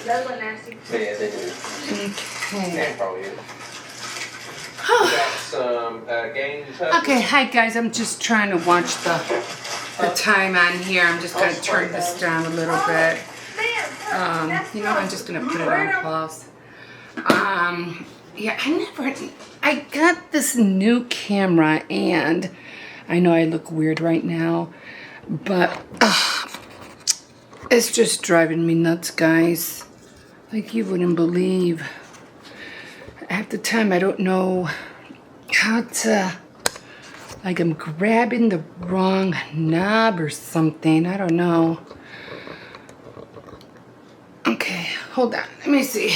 Yeah, they do. Okay. Yeah, probably is. Got some game touches. Okay, hi guys. I'm just trying to watch the time on here. I'm just gonna turn this down a little bit. You know, I'm just gonna put it on pause. Yeah, I got this new camera, and I know I look weird right now, but it's just driving me nuts, guys. Like you wouldn't believe. Half the time I don't know how to, like I'm grabbing the wrong knob or something. I don't know. Okay, hold on. Let me see.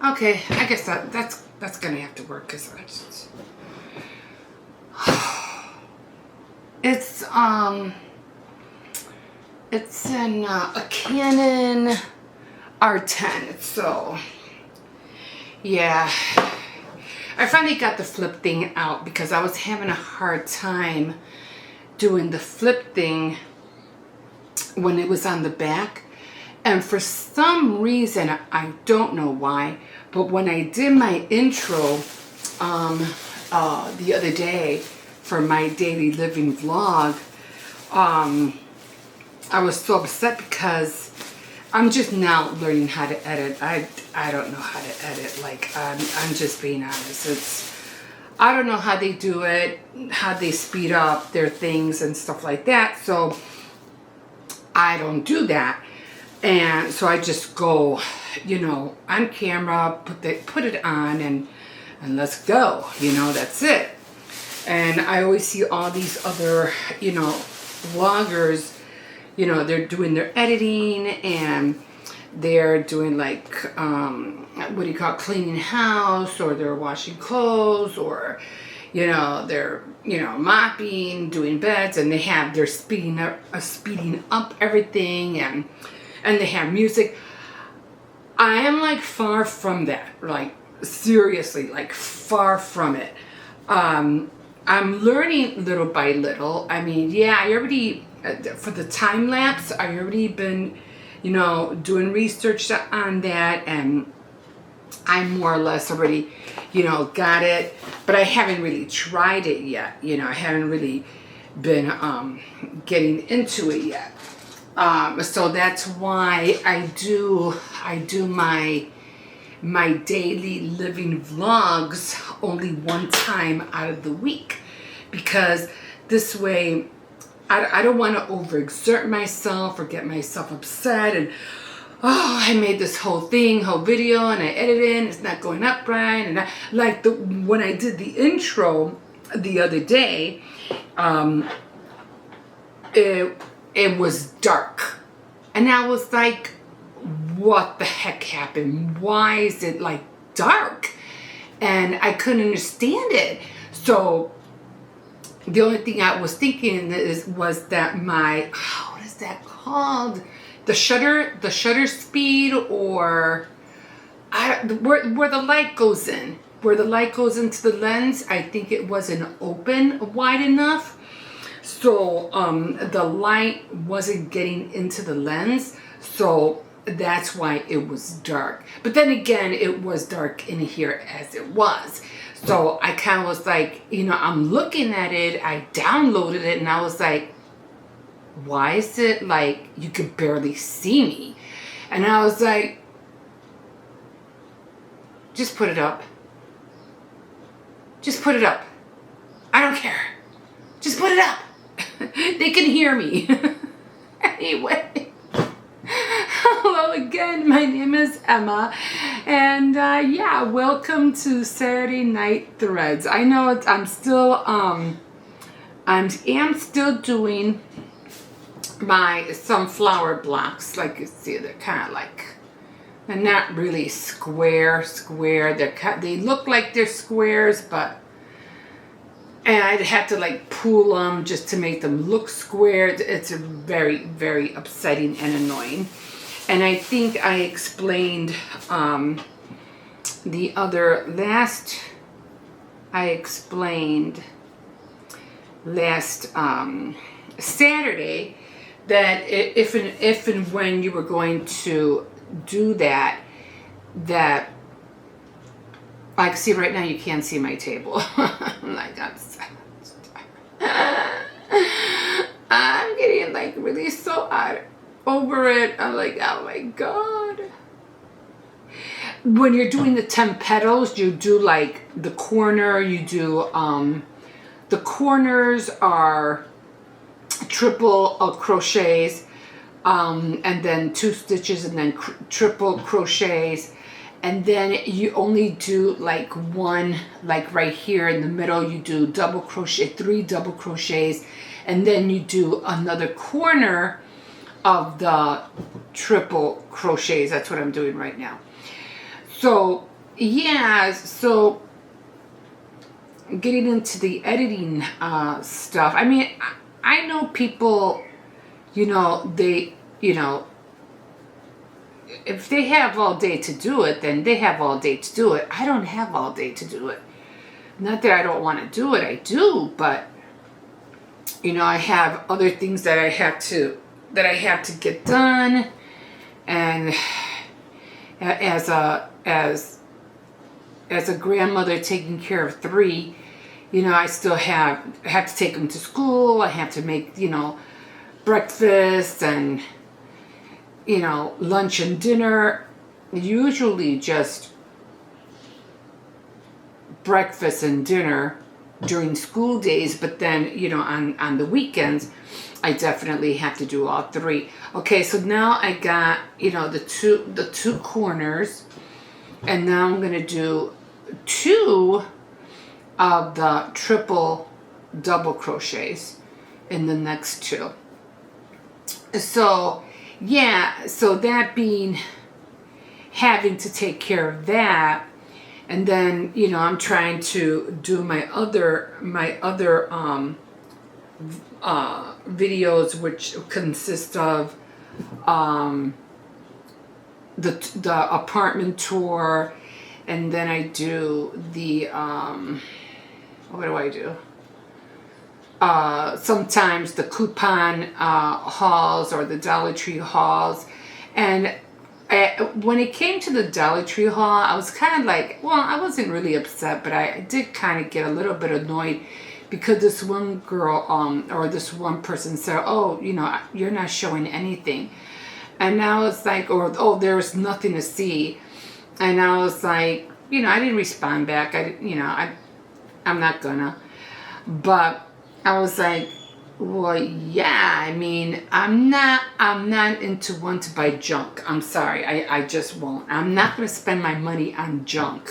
Okay, I guess that's gonna have to work because it's in a Canon R10. So yeah, I finally got the flip thing out because I was having a hard time doing the flip thing when it was on the back. And for some reason, I don't know why, but when I did my intro the other day for my daily living vlog, I was so upset because I'm just now learning how to edit. I don't know how to edit. Like, I'm just being honest. I don't know how they do it, how they speed up their things and stuff like that. So I don't do that. And so I just go, you know, on camera, put it on and let's go, you know, that's it. And I always see all these other, you know, vloggers, you know, they're doing their editing and they're doing like, what do you call it, cleaning house, or they're washing clothes, or, you know, they're, you know, mopping, doing beds, and they're speeding up everything, and they have music. I am like far from that, like seriously, like far from it. I'm learning little by little. I mean, yeah, I already, for the time lapse, I already been, you know, doing research on that, and I more or less already, you know, got it, but I haven't really tried it yet. You know, I haven't really been getting into it yet. So that's why I do my daily living vlogs only one time out of the week, because this way I don't want to overexert myself or get myself upset and, oh, I made this whole video and I edited it and it's not going up right. And when I did the intro the other day, it was dark. And I was like, what the heck happened? Why is it like dark? And I couldn't understand it. So the only thing I was thinking was that my, what is that called? The shutter speed, or where the light goes in. Where the light goes into the lens, I think it wasn't open wide enough. So the light wasn't getting into the lens, so that's why it was dark. But then again, it was dark in here as it was. So I kind of was like, you know, I'm looking at it, I downloaded it, and I was like, why is it like you could barely see me? And I was like, just put it up. Just put it up. I don't care. Just put it up. They can hear me. Anyway, hello again. My name is Emma, and yeah, welcome to Saturday Night Threads. I know I'm still still doing my sunflower blocks. Like you see, they're kind of like, they're not really square. They look like they're squares, but. And I'd have to like pull them just to make them look square. It's very, very upsetting and annoying. And I think I explained last Saturday that if and when you were going to do that, that, like, see right now you can't see my table. Like, I'm getting like really so over it. I'm like, oh my God. When you're doing the 10 petals, you do like the corner, you do, the corners are triple crochets, and then 2 stitches, and then triple crochets. And then you only do like one, like right here in the middle, you do double crochet, 3 double crochets, and then you do another corner of the triple crochets. That's what I'm doing right now. So yeah, so getting into the editing stuff. I mean, I know people, you know, if they have all day to do it, then they have all day to do it. I don't have all day to do it. Not that I don't want to do it, I do, but you know, I have other things that I have to get done. And as a grandmother taking care of 3, you know, I still have to take them to school. I have to make, you know, breakfast and, you know, lunch and dinner. Usually just breakfast and dinner during school days, but then, you know, on the weekends, I definitely have to do all 3. Okay, so now I got, you know, the two corners, and now I'm gonna do 2 of the triple double crochets in the next 2. So yeah, so that being having to take care of that, and then, you know, I'm trying to do my other videos, which consist of the apartment tour, and then I do the what do I do? Sometimes the coupon hauls or the Dollar Tree hauls. And when it came to the Dollar Tree haul, I was kind of like, well, I wasn't really upset, but I did kind of get a little bit annoyed because this one girl or this one person said, oh, you know, you're not showing anything. And now it's like, or, oh, there's nothing to see. And I was like, you know, I didn't respond back. I'm not gonna. But I was like, well, yeah, I mean, I'm not into one to buy junk. I'm sorry, I just won't. I'm not gonna spend my money on junk.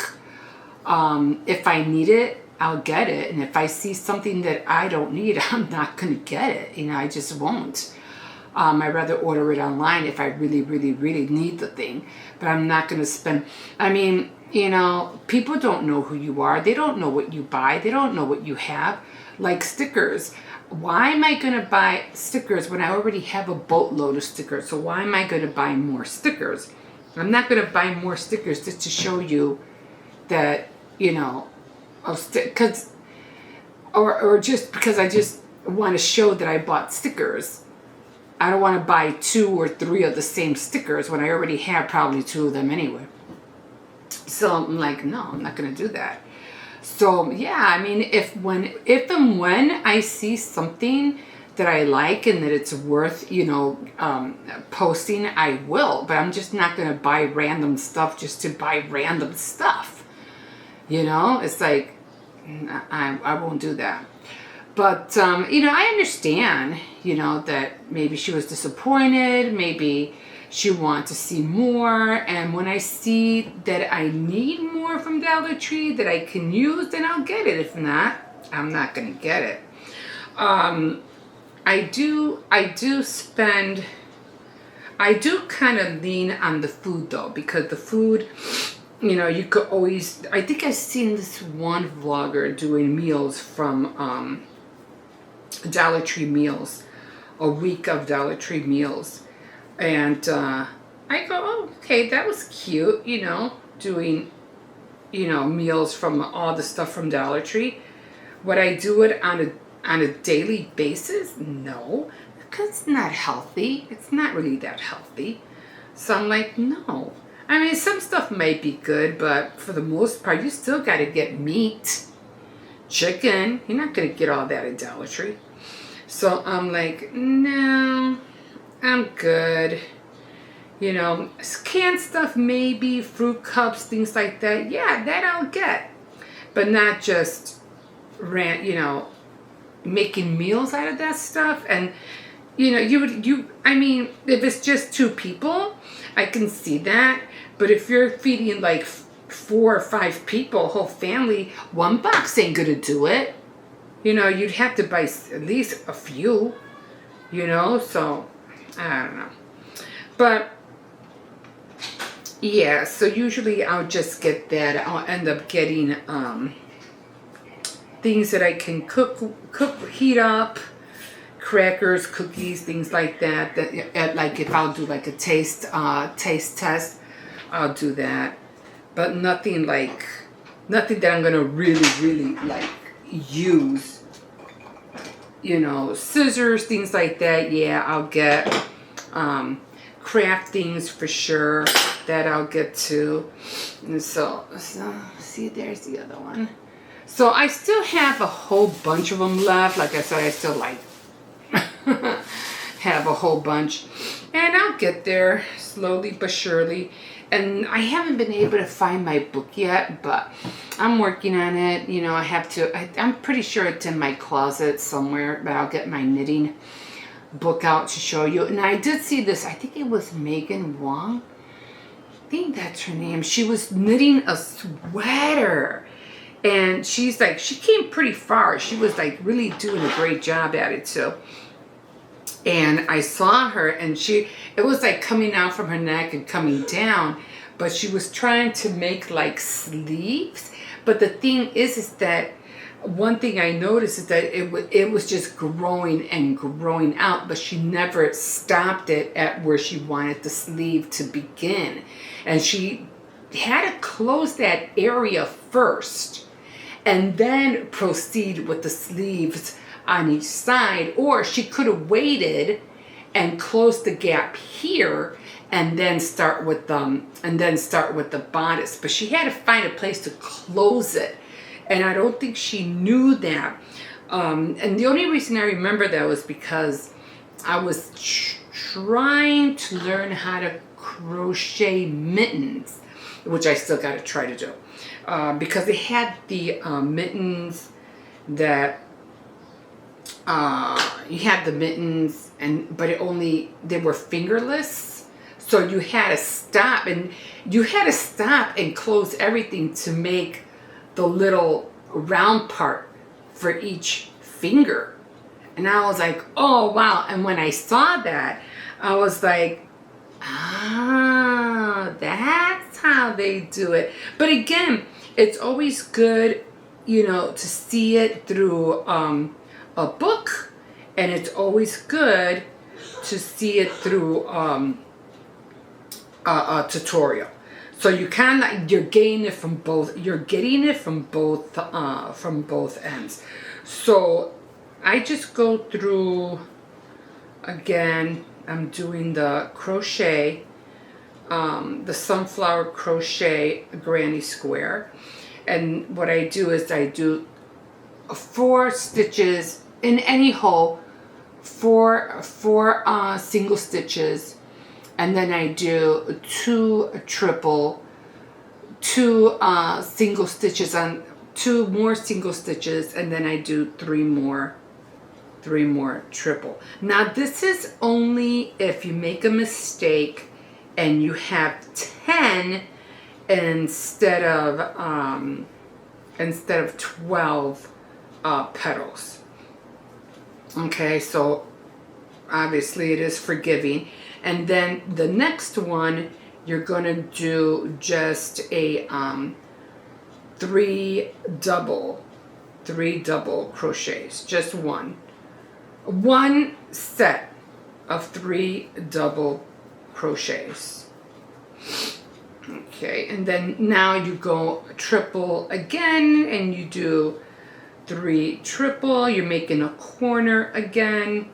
If I need it, I'll get it. And if I see something that I don't need, I'm not gonna get it. You know, I just won't. I'd rather order it online if I really, really, really need the thing. But I'm not gonna spend, I mean, you know, people don't know who you are. They don't know what you buy. They don't know what you have. Like stickers. Why am I going to buy stickers when I already have a boatload of stickers? So why am I going to buy more stickers? I'm not going to buy more stickers just to show you that, you know, or just because I just want to show that I bought stickers. I don't want to buy 2 or 3 of the same stickers when I already have probably 2 of them anyway. So I'm like, no, I'm not going to do that. So yeah, I mean, if and when I see something that I like and that it's worth, you know, posting, I will. But I'm just not going to buy random stuff just to buy random stuff. You know, it's like, I won't do that. But, you know, I understand, you know, that maybe she was disappointed. Maybe she wants to see more. And when I see that I need more from Dollar Tree that I can use, then I'll get it. If not, I'm not going to get it. I do kind of lean on the food though, because the food, you know, you could always, I think I've seen this one vlogger doing meals from Dollar Tree meals, a week of Dollar Tree meals. And I go, oh, okay, that was cute, you know, doing, you know, meals from all the stuff from Dollar Tree. Would I do it on a daily basis? No, because it's not healthy. It's not really that healthy. So I'm like, no. I mean, some stuff might be good, but for the most part, you still got to get meat, chicken. You're not going to get all that at Dollar Tree. So I'm like, no, I'm good. You know, canned stuff, maybe fruit cups, things like that. Yeah, that I'll get, but not just making meals out of that stuff. And I mean, if it's just 2 people, I can see that. But if you're feeding like 4 or 5 people, whole family, 1 box ain't gonna do it. You'd have to buy at least a few. So I don't know. But yeah, so usually I'll just get that. I'll end up getting things that I can heat up, crackers, cookies, things like that. Like if I'll do like a taste test, I'll do that. But nothing that I'm gonna really, really like use. Scissors, things like that. Yeah, I'll get craft things for sure. That I'll get to. And so see, there's the other one. So I still have a whole bunch of them left. Like I said, I still have a whole bunch. And I'll get there slowly but surely. And I haven't been able to find my book yet, but I'm working on it. I have to. I'm pretty sure it's in my closet somewhere, but I'll get my knitting book out to show you. And I did see this. I think it was Megan Wong. I think that's her name. She was knitting a sweater. And she came pretty far. She was like really doing a great job at it too. And I saw her, and it was like coming out from her neck and coming down, but she was trying to make like sleeves. But the thing is that one thing I noticed is that it was just growing and growing out, but she never stopped it at where she wanted the sleeve to begin. And she had to close that area first and then proceed with the sleeves on each side, or she could have waited and closed the gap here and then start with the bodice. But she had to find a place to close it, and I don't think she knew that. And the only reason I remember that was because I was trying to learn how to crochet mittens, which I still got to try to do, because they had the mittens that you had the mittens, but they were fingerless, so you had to stop and close everything to make the little round part for each finger. And I was like, oh wow. And when I saw that, I was like, that's how they do it. But again, it's always good, to see it through a book, and it's always good to see it through a tutorial. So you're getting it from both. You're getting it from both ends. So I just go through again. I'm doing the crochet, the sunflower crochet granny square, and what I do is I do 4 stitches in any hole, 4 single stitches, and then I do 2 single stitches on 2 more single stitches, and then I do 3 more triple. Now this is only if you make a mistake and you have 10 instead of 12 petals. Okay, so obviously it is forgiving. And then the next one, you're gonna do just a 3 double crochets, just one set of 3 double crochets. Okay, and then now you go triple again, and you do 3 triple. You're making a corner again,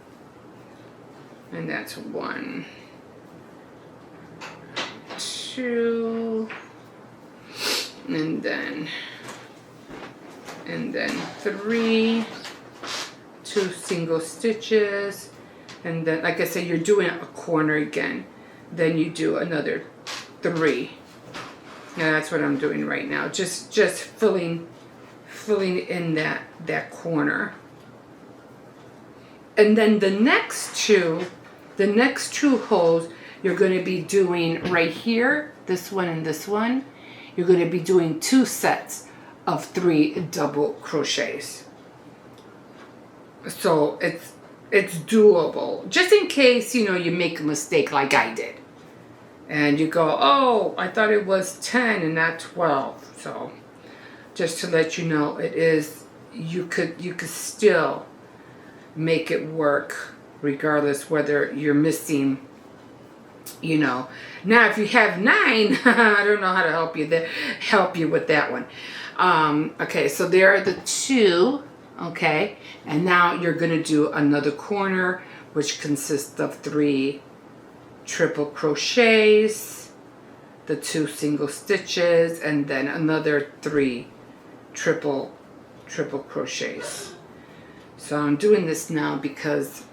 and that's 1, 2, 2, and then 3, 2 single stitches, and then, like I said, you're doing a corner again, then you do another 3. Yeah, that's what I'm doing right now, just filling in that corner. And then the next two holes you're going to be doing right here, this one and this one, you're going to be doing 2 sets of 3 double crochets. So it's doable, just in case, you know, you make a mistake like I did and you go, oh, I thought it was 10 and not 12. So just to let you know, it is, you could still make it work regardless whether you're missing, you know. Now if you have 9, I don't know how to help you with that one. Okay, so there are the 2. Okay, and now you're going to do another corner, which consists of 3 triple crochets, the 2 single stitches, and then another 3 triple crochets. So I'm doing this now because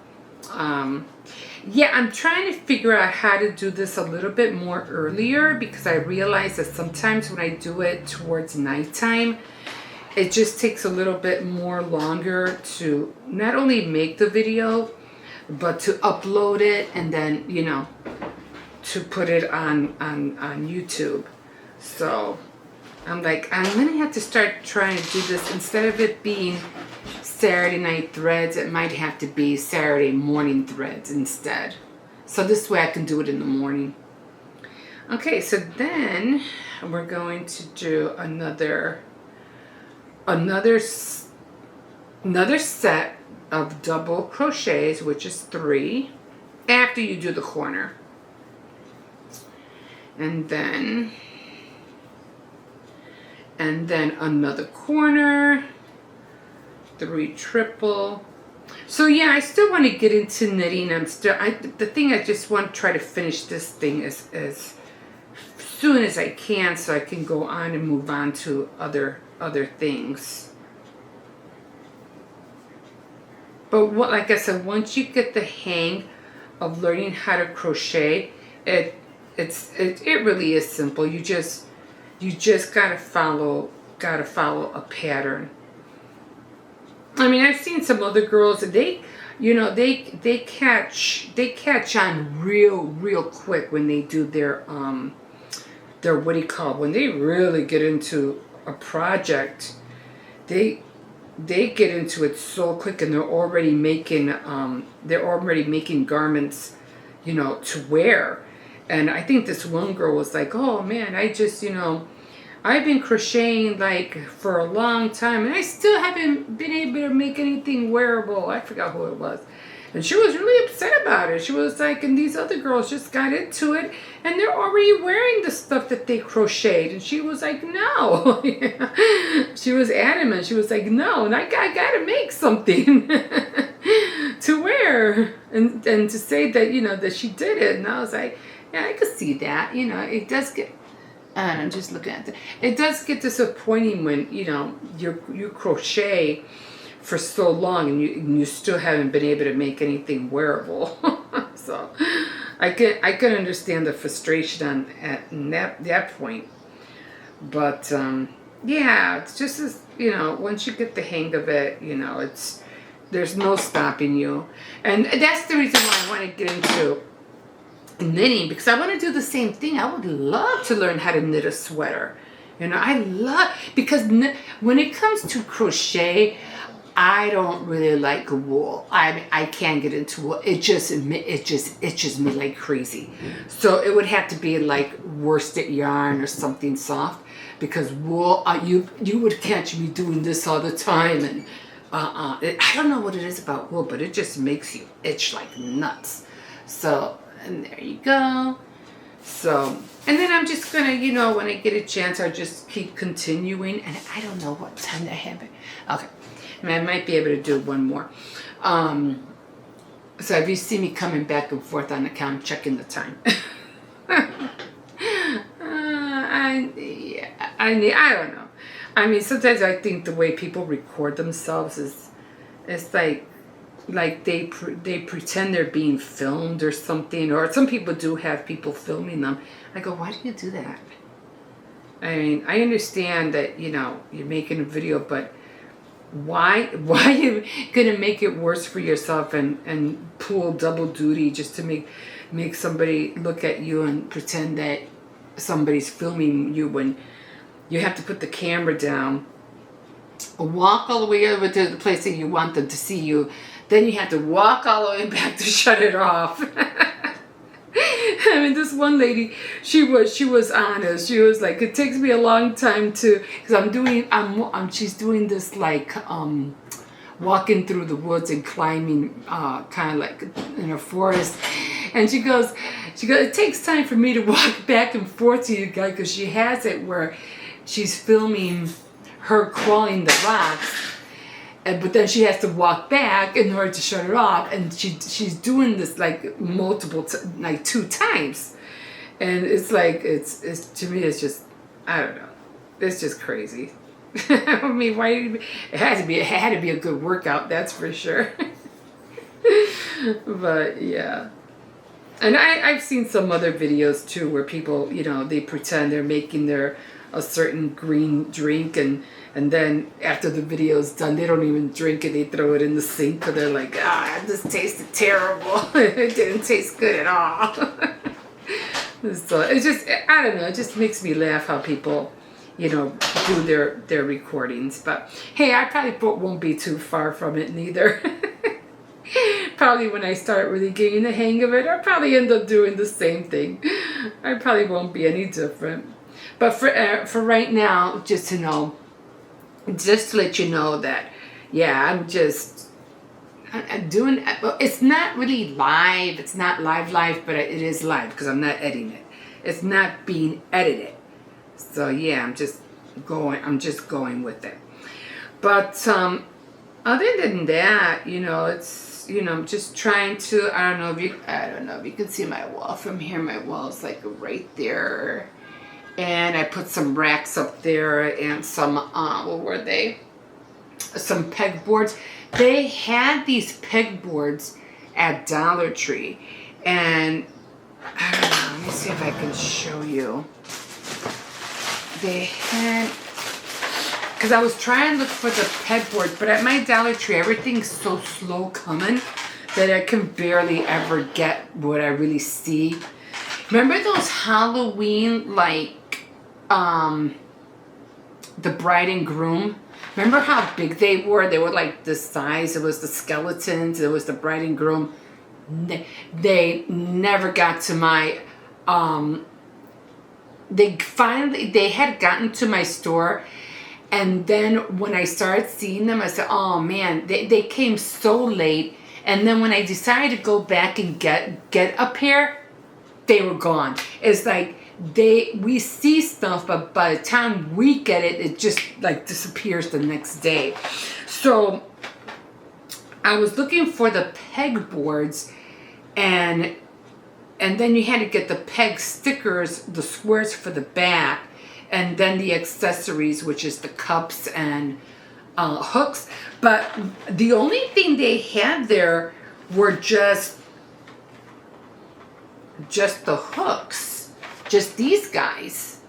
yeah, I'm trying to figure out how to do this a little bit more earlier, because I realize that sometimes when I do it towards nighttime, it just takes a little bit more longer to not only make the video, but to upload it and then, you know, to put it on YouTube. So I'm like, I'm gonna have to start trying to do this. Instead of it being Saturday night threads, it might have to be Saturday morning threads instead. So this way I can do it in the morning. Okay, so then we're going to do another set of double crochets, which is 3, after you do the corner. And then another corner, 3 triple. So yeah, I still want to get into knitting. The thing, I just want to try to finish this thing as soon as I can, so I can go on and move on to other things. But like I said, once you get the hang of learning how to crochet, it really is simple. You just gotta follow a pattern. I mean, I've seen some other girls, they catch on real quick when they do their what do you call it, when they really get into a project. They get into it so quick, and they're already making garments, you know, to wear. And I think this one girl was like, oh man, I just, you know, I've been crocheting like for a long time and I still haven't been able to make anything wearable. I forgot who it was. And she was really upset about it. She was like, and these other girls just got into it and they're already wearing the stuff that they crocheted. And she was like, no. She was adamant. She was like, no, and I gotta make something to wear. And to say that, you know, that she did it. And I was like, yeah, I could see that. You know, it does get, and I'm just looking at it. It does get disappointing when, you know, you crochet for so long and you still haven't been able to make anything wearable. So I can understand the frustration at that point. But yeah, it's just as, you know, once you get the hang of it, you know, there's no stopping you. And that's the reason why I want to get into knitting, because I want to do the same thing. I would love to learn how to knit a sweater. You know, because when it comes to crochet, I don't really like wool. I can't get into wool. It just itches me like crazy. So it would have to be like worsted yarn or something soft, because wool, you would catch me doing this all the time. And I don't know what it is about wool, but it just makes you itch like nuts. So, and there you go. So, and then I'm just gonna, you know, when I get a chance, I'll just keep continuing. And I don't know what time I have it. Okay, I might be able to do one more. So if you see me coming back and forth on the count, checking the time. I don't know. I mean, sometimes I think the way people record themselves is, it's like they pretend they're being filmed or something, or some people do have people filming them. I go, why do you do that? I mean, I understand that, you know, you're making a video, but why are you gonna make it worse for yourself and pull double duty just to make somebody look at you and pretend that somebody's filming you, when you have to put the camera down, walk all the way over to the place that you want them to see you, then you have to walk all the way back to shut it off. I mean, this one lady, she was honest. She was like, it takes me a long time to, because she's doing this like walking through the woods and climbing kind of like in a forest, and she goes, it takes time for me to walk back and forth to you guys, because she has it where she's filming her crawling the rocks, but then she has to walk back in order to shut it off, and she's doing this like like 2 times, and it's like it's to me it's just, I don't know, it's just crazy. I mean, why? It had to be a good workout, that's for sure. But yeah. And I've seen some other videos too where people, you know, they pretend they're making a certain green drink, and then after the video's done, they don't even drink it, they throw it in the sink, because they're like, this tasted terrible. It didn't taste good at all. So it's just, I don't know, it just makes me laugh how people, you know, do their recordings. But hey, I probably won't be too far from it neither. Probably when I start really getting the hang of it, I'll probably end up doing the same thing. I probably won't be any different. But for right now, just to let you know that, yeah, I'm doing, it's not really live. It's not live, but it is live because I'm not editing it. It's not being edited. So yeah, I'm just going with it. But other than that, you know, it's, you know, I'm just trying to, I don't know if you can see my wall from here. My wall is like right there. And I put some racks up there and some, what were they? Some pegboards. They had these pegboards at Dollar Tree. And, I don't know, let me see if I can show you. They had, because I was trying to look for the pegboard, but at my Dollar Tree, everything's so slow coming that I can barely ever get what I really see. Remember those Halloween, like, the bride and groom? Remember how big they were? They were like this size. It was the skeletons. It was the bride and groom. They never got to my, they had gotten to my store. And then when I started seeing them, I said, oh man, they came so late. And then when I decided to go back and get a pair, they were gone. It's like we see stuff, but by the time we get it, it just like disappears the next day. So I was looking for the pegboards, and then you had to get the peg stickers, the squares for the back, and then the accessories, which is the cups and hooks. But the only thing they had there were just the hooks, just these guys.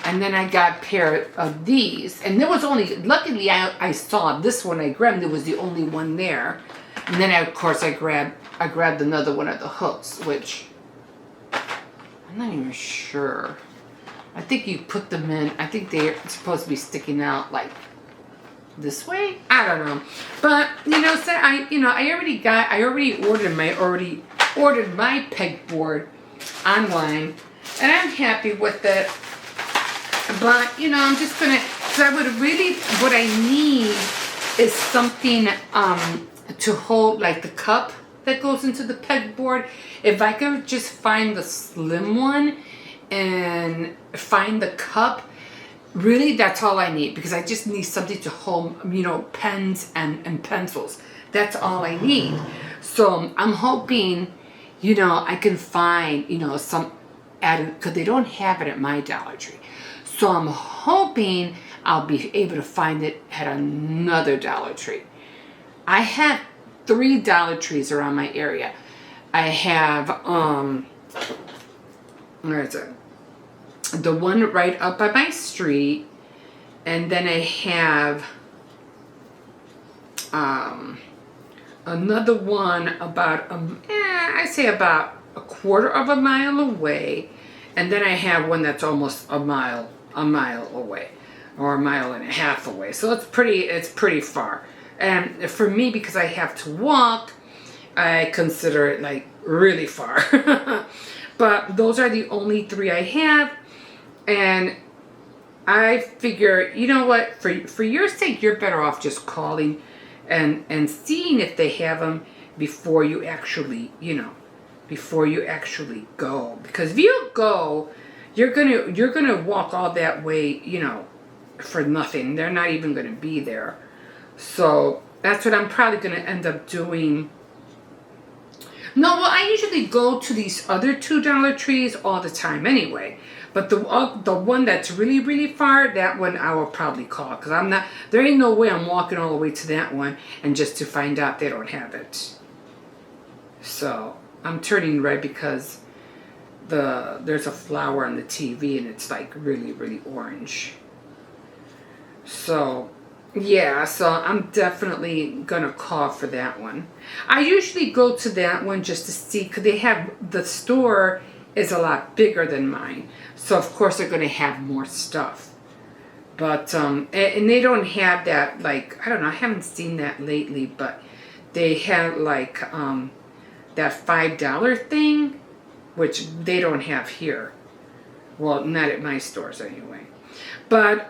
And then I got a pair of these, and there was only, luckily I saw this one I grabbed, there was the only one there. And then of course I grabbed another one of the hooks, which I'm not even sure. I think you put them in, I think they're supposed to be sticking out like this way. I don't know. But you know, so I already ordered my pegboard online, and I'm happy with it. But you know, I'm just gonna, because what I need is something to hold like the cup that goes into the pegboard. If I could just find the slim one and find the cup, really that's all I need, because I just need something to hold, you know, pens and pencils. That's all I need. So I'm hoping, you know, I can find, you know, because they don't have it at my Dollar Tree. So I'm hoping I'll be able to find it at another Dollar Tree. I have 3 Dollar Trees around my area. I have where is it? The one right up by my street, and then I have another one about I say about a quarter of a mile away, and then I have one that's almost a mile away, or a mile and a half away. So it's pretty far. And for me, because I have to walk, I consider it like really far. But those are the only 3 I have, and I figure, you know what, for your sake, you're better off just calling and seeing if they have them before you actually, go. Because if you go, you're gonna walk all that way, for nothing. They're not even gonna be there. So that's what I'm probably gonna end up doing. No, well, I usually go to these other 2 Dollar Trees all the time anyway. But the one that's really, really far, that one I will probably call. Because there ain't no way I'm walking all the way to that one and just to find out they don't have it. So I'm turning red because there's a flower on the TV and it's like really, really orange. So yeah, so I'm definitely gonna call for that one. I usually go to that one just to see, because the store is a lot bigger than mine, so of course they're gonna have more stuff. But and they don't have that, like, I don't know, I haven't seen that lately, but they have like that $5 thing, which they don't have here. Well, not at my stores anyway. But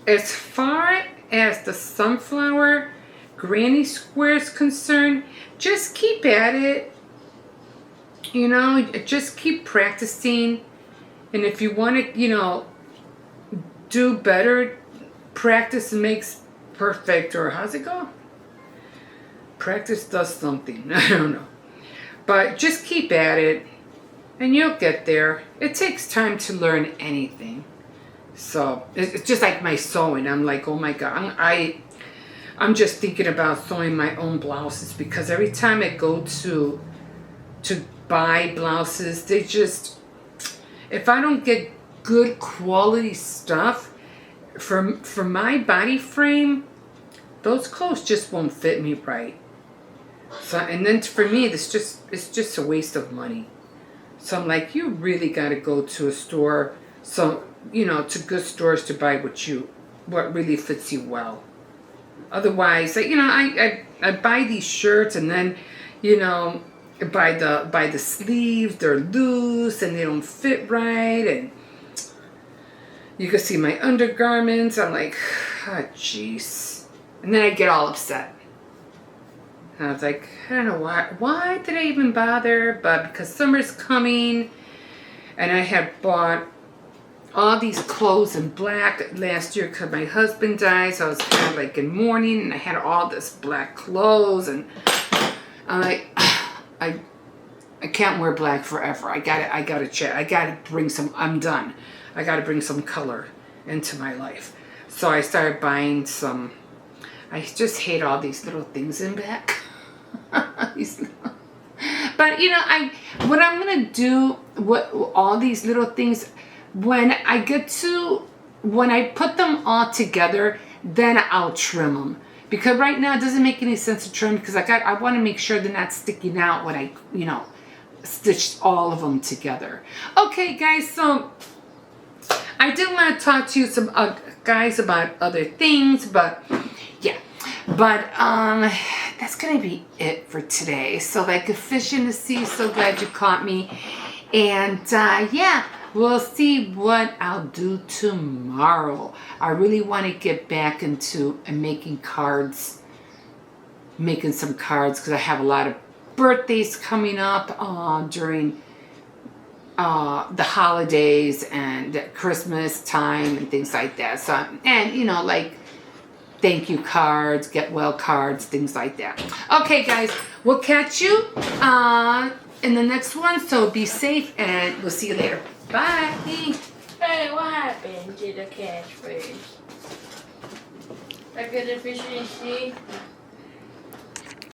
as far as the sunflower granny square is concerned, just keep at it. Just keep practicing. And if you want to, do better, practice makes perfect. Or how's it go? Practice does something. I don't know. But just keep at it and you'll get there. It takes time to learn anything. So it's just like my sewing. I'm like, oh my God, I'm just thinking about sewing my own blouses, because every time I go to buy blouses, if I don't get good quality stuff for my body frame, those clothes just won't fit me right. So, and then for me, it's just a waste of money. So I'm like, you really got to go to a store, to good stores to buy what really fits you well. Otherwise, I buy these shirts and then, by the sleeves, they're loose and they don't fit right, and you can see my undergarments. I'm like, oh jeez. And then I get all upset. And I was like, I don't know why did I even bother? But because summer's coming, and I had bought all these clothes in black last year because my husband died, so I was kind of like in mourning, and I had all this black clothes, and I'm like, I can't wear black forever. I gotta check. I gotta bring some. I'm done. I gotta bring some color into my life. So I started buying some. I just hate all these little things in back. But what I'm gonna do, all these little things, when I put them all together, then I'll trim them. Because right now it doesn't make any sense to trim, because I want to make sure they're not sticking out when I, stitched all of them together. Okay, guys, so I did want to talk to you guys about other things, but yeah. But that's gonna be it for today. So like a fish in the sea, so glad you caught me. And yeah, we'll see what I'll do tomorrow. I really want to get back into making cards, making some cards, because I have a lot of birthdays coming up during the holidays and Christmas time and things like that. So, and like thank you cards, get well cards, things like that. Okay, guys, we'll catch you in the next one. So be safe, and we'll see you later. Bye. Hey, what happened to the catchphrase? I get efficiency.